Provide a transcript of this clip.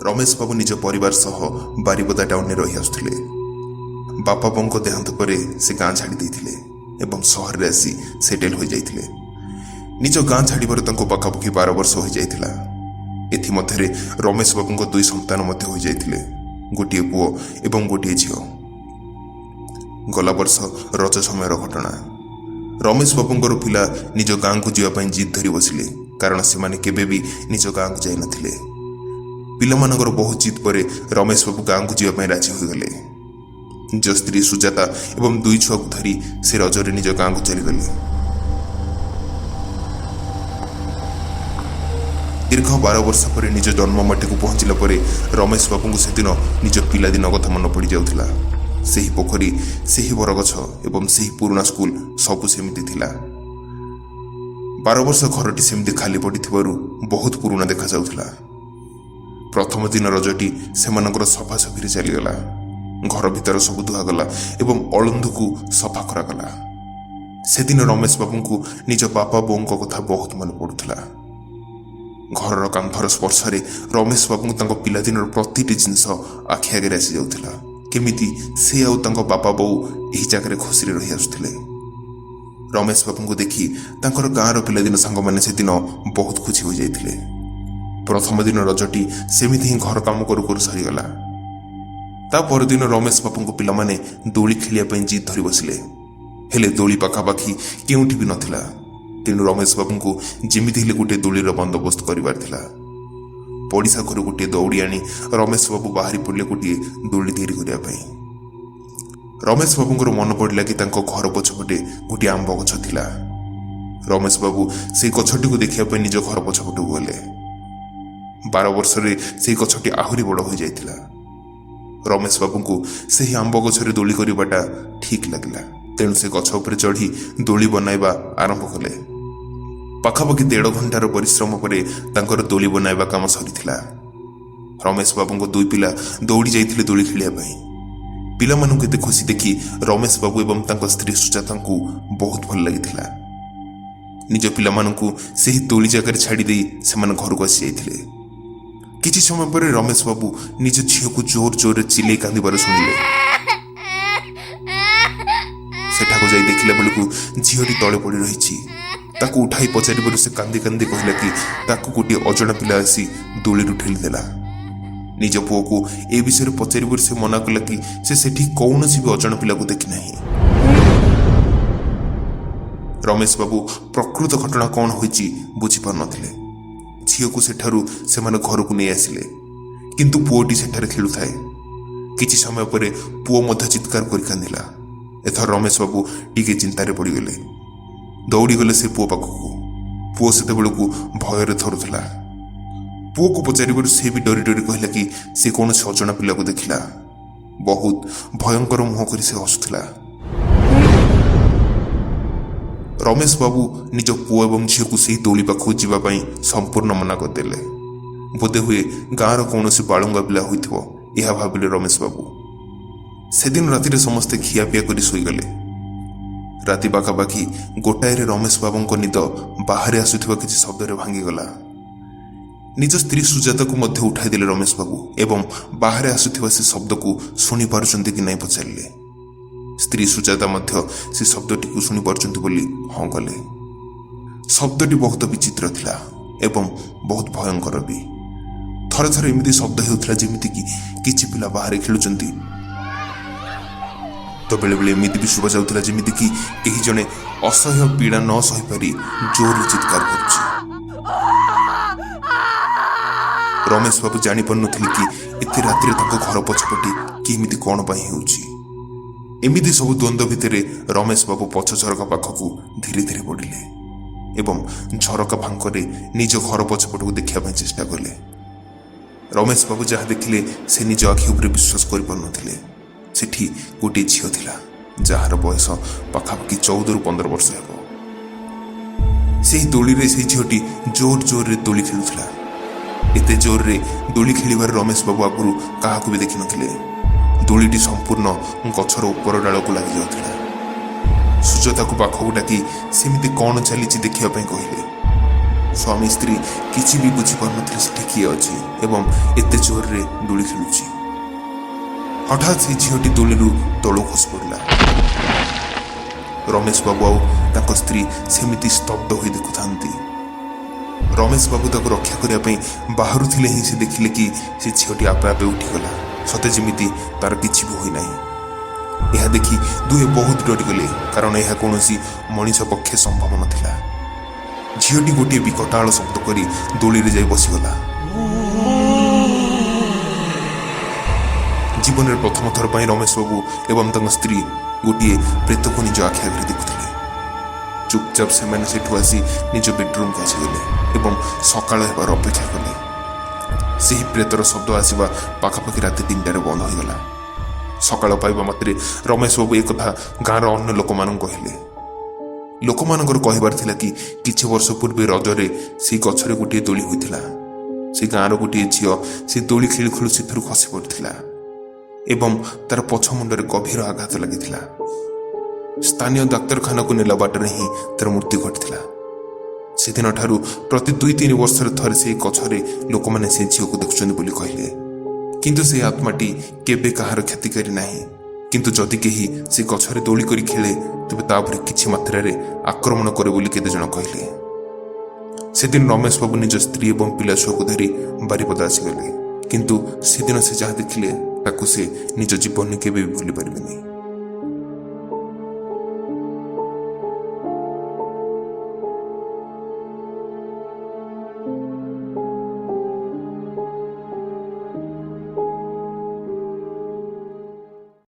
रमेश बाबू निज परिवार सह बारिपदा टाउन रही आसुले। बापा बों देहांत पर से गाँ छाड़ी देते एवं सहर में आसी सेटेल हो जाते। निज गाँ छाड़बार पाखापाखि 12 वर्ष हो जाता। एमध्य रमेश बाबू 2 संतान हो जाते, गोटे पुओ एवं गोटे झील। गला वर्ष रज समय घटना। रमेश बाबूंर पिला निज गाँ को जावाई जिद धरी बसिले, कारण से केबे भी निज गाँ को जाई नथिले। पिलामानंगर बहुत जिद पर रमेश बाबू गाँ को जावाई राजी होगले। निज स्त्री सुजाता एवं 2 छुआ को धरी से रजरे निज गाँ को चलीगले। दीर्घ 12 वर्ष पर निज जन्ममाटी को पहुंचला पर रमेश बाबू से दिन निज पिलादिन कथा मन पड़ जाउथिला। सेही पोखरी, सेही बरगछ एवं सेही पुराना स्कूल सबु सेमिति थिला। 12 वर्ष घरटी सेमिति खाली पड़िथिबारु बहुत पुराना देखा जाउथिला। प्रथम दिन रजटी सेमानकर सफासफी चलीगला। घर भीतर सब धुआगला एवं अलंधु को सफा करागला। से दिन रमेश बाबू को निज बापा बों कथा बहुत मन पड़ुथिला। घर कांधर स्पर्श रमेश बाबू को पिलादिन प्रतिटी जिनस आखि आगे आसी जाउथिला। केमिति से आउ बापा बो यही जगह खुशी रही आसुले। रमेश बाबू को देखी तांकर गाँवर पिलादिन सांग मैंने से दिन बहुत खुशी हो जाते। प्रथम दिन रजटी सेमिति ही घर काम करू करू सरीगला। ता परदिन रमेश बाबू को पिला माने दोली खेलिया जिद धरी बसिले, हेले दोली पाखापाखि केउठी भी नथिला। तेणु रमेश बाबू को जेमिति हेले गोटे दोलीर बंदोबस्त करिवार थिला। पड़िशा घर गोटे दौड़ी आनी रमेश बाबू बाहरी पड़े गोटे दोली तैयारी करने। रमेश बाबूर मन पड़ा कि घर पछपटे गोटे आंब गछ थिला। रमेश बाबू से गछटी को देखा निज घर पछपटू गले। 12 वर्ष से गछटी आहरी बड़ हो जाता। रमेश बाबू को से आंब गछरे दोली करवाटा ठीक लगला। तेणु से गछ उपर चढ़ी दोली बनाइबा आरंभ कले। पाखापाखि 1.5 घंटार परिश्रम पर दोली बनाइबा काम सरीथिला। रमेश बाबू 2 पिला दौड़ी जाइथिले दोली खेलिया पई। पिलामानंकु एते खुशी देखी रमेश बाबू एवं तांको स्त्री सुजाता को बहुत भल लागिथिला। निज पिलामानंकु सेही दोली जगह छाड़ी देई सेमान घर को आसी जाइथिले। किछि समय पर रमेश बाबू निज झील को जोर जोर चिल्लै कांदिबार सुनिले। सेठाको जाई देखिला बेलकु झीलटी तळे पड़ी रहिछि। ताकू उठाई पचार से कांदी कांदी कहला कि ताकू गोटे अजଣା पिला आसी दोली ठेली देला। निज पुओ को ए विषय पचार से मना कला कि से कौन भी अजଣା पिला को देखि नहीं। रमेश बाबू प्रकृत घटना कौन होइछि बुझी पार नथिले। झील को सेठारु से माने घर को नहीं आसिले, किंतु पुओटी सेठारे खेलुथाए। किछि समय पर पुओ मध्य चित्कार कर कांदिला। एथर रमेश बाबू टिके चिंतारे पड़गले। दौड़ी गले से पुओ पाखकू। पुओ से भयर थरुला। पुओ को पचार से भी डरी डरी कहला कि से कौन से अजଣା पिला को देखिला। बहुत भयंकर मुह कर से हसुला। रमेश बाबू निज पुओ एवं झील को से दोली पाखक जावाई संपूर्ण मना करदेले। बोधे हुए गाँवर कौन बालुंगा पिला होइथिबो यह भाविले रमेश बाबू। से दिन राति समस्ते खियापिया कर शोगले। राति पाखापाखि 1टाए रमेश बाबू निद बाहर आसुथिबा किछि शब्द भांगीगला। निज स्त्री सुजाता को मध्य उठाई देले रमेश बाबू एवं बाहर आसुथिबा से शब्द को शुणी पारुचंती कि नहीं पचारिले। स्त्री सुजाता मध्य से शब्दटी को शुणी पारुचंती बोली हाँ कले। शब्दटी बहुत विचित्र थिला एवं बहुत भयंकर भी। थरे थरे एमिति शब्द हेउथिला जेमिति कि किछि पिला बाहर खेलुचंती। तो बेले बेले एमिति भी शुभा जाउथिला जेमिति कि केही जणे असह्य पीड़ा न सही पारी जोर चित्कार करुछि। रमेश बाबू जानी पारुनथिले कि एते रात्रि ताको घर पछपटे केमिति कोन पई हेउछि। एमिति सब द्वंद्व भितरे रमेश बाबू पछ झरका पाखकू धीरे धीरे बढ़िले एवं झरका फांकरे निज घर पछपटू देखिया पई चेष्टा कले। रमेश बाबू जहाँ देखिले से निज आखि उपरे विश्वास करि पारुनथिले। सेठी गोटे झील थिला जार बयस पाखापाखि 14 ରୁ 15 वर्ष हेब। से दोली रे से झीलटी जोर जोर रे दोली खेलुथिला। एते जोर रे दोली खेलिबार रमेश बाबू आगुरु काहाकू भी देखि नथिले। दोलीटी संपूर्ण गछर ऊपर डाल को लगी जाउथिला। सुजाता को पाखकू डाकी सेमिति कौन चलीछि देखिया पई कहिले। ସ୍ୱାମୀ ସ୍ତ୍ରୀ କିଛି ବି ବୁଝିପାରୁନଥିଲେ ସେଠି କିଏ ଅଛି ଏବଂ ଏତେ ଜୋରରେ ଦୋଳି ଖେଳୁଛି। ହଠାତ୍ ସେ ଝିଅଟି ଦୋଳିରୁ ତଳୁ ଖସି ପଡ଼ିଲା। ରମେଶ ବାବୁ ଆଉ ତାଙ୍କ ସ୍ତ୍ରୀ ସେମିତି ସ୍ତବ୍ଧ ହୋଇ ଦେଖୁଥାନ୍ତି। ରମେଶ ବାବୁ ତାକୁ ରକ୍ଷା କରିବା ପାଇଁ ବାହାରୁଥିଲେ ହିଁ ସେ ଦେଖିଲେ କି ସେ ଝିଅଟି ଆପେ ଆପେ ଉଠିଗଲା, ସତେ ଯେମିତି ତାର କିଛି ବି ହୋଇନାହିଁ। ଏହା ଦେଖି ଦୁହେଁ ବହୁତ ଡରିଗଲେ, କାରଣ ଏହା କୌଣସି ମଣିଷ ପକ୍ଷେ ସମ୍ଭବ ନଥିଲା। ଝିଅଟି ଗୋଟିଏ ବିକଟାଳ ଶବ୍ଦ କରି ଦୋଳିରେ ଯାଇ ବସିଗଲା। ଜୀବନରେ ପ୍ରଥମ ଥର ପାଇଁ ରମେଶ ବାବୁ ଏବଂ ତାଙ୍କ ସ୍ତ୍ରୀ ଗୋଟିଏ ପ୍ରେତକୁ ନିଜ ଆଖି ଆଗରେ ଦେଖୁଥିଲେ। ଚୁପଚାପ ସେମାନେ ସେଠୁ ଆସି ନିଜ ବେଡରୁମକୁ ଆସିଗଲେ ଏବଂ ସକାଳ ହେବାର ଅପେକ୍ଷା କଲେ। ସେହି ପ୍ରେତର ଶବ୍ଦ ଆସିବା ପାଖାପାଖି ରାତି 3ଟାରେ ବନ୍ଦ ହୋଇଗଲା। ସକାଳ ପାଇବା ମାତ୍ରେ ରମେଶ ବାବୁ ଏକଥା ଗାଁର ଅନ୍ୟ ଲୋକମାନଙ୍କୁ କହିଲେ। ଲୋକମାନଙ୍କର କହିବାର ଥିଲା କି କିଛି ବର୍ଷ ପୂର୍ବେ ରଜରେ ସେହି ଗଛରେ ଗୋଟିଏ ଦୋଳି ହୋଇଥିଲା। ସେ ଗାଁର ଗୋଟିଏ ଝିଅ ସେ ଦୋଳି ଖେଳୁ ଖେଳୁ ସେଥିରୁ ଖସି ପଡ଼ିଥିଲା ଏବଂ ତାର ପଛ ମୁଣ୍ଡରେ ଗଭୀର ଆଘାତ ଲାଗିଥିଲା। ସ୍ଥାନୀୟ ଡାକ୍ତରଖାନାକୁ ନେଲା ବାଟରେ ହିଁ ତାର ମୃତ୍ୟୁ ଘଟିଥିଲା। ସେଦିନଠାରୁ ପ୍ରତି 2-3 ବର୍ଷରେ ଥରେ ସେହି ଗଛରେ ଲୋକମାନେ ସେ ଝିଅକୁ ଦେଖୁଛନ୍ତି ବୋଲି କହିଲେ। କିନ୍ତୁ ସେ ଆତ୍ମାଟି କେବେ କାହାର କ୍ଷତି କରି ନାହିଁ। କିନ୍ତୁ ଯଦି କେହି ସେ ଗଛରେ ଦୋଳି କରି ଖେଳେ ତେବେ ତା ଉପରେ କିଛି ମାତ୍ରାରେ ଆକ୍ରମଣ କରେ ବୋଲି କେତେଜଣ କହିଲେ। ସେଦିନ ରମେଶ ବାବୁ ନିଜ ସ୍ତ୍ରୀ ଏବଂ ପିଲା ଛୁଆକୁ ଧରି ବାରିପଦା ଆସିଗଲେ। କିନ୍ତୁ ସେଦିନ ସେ ଯାହା ଦେଖିଲେ ତାକୁ ସେ ନିଜ ଜୀବନରେ କେବେ ବି ଭୁଲି ପାରିବେନି।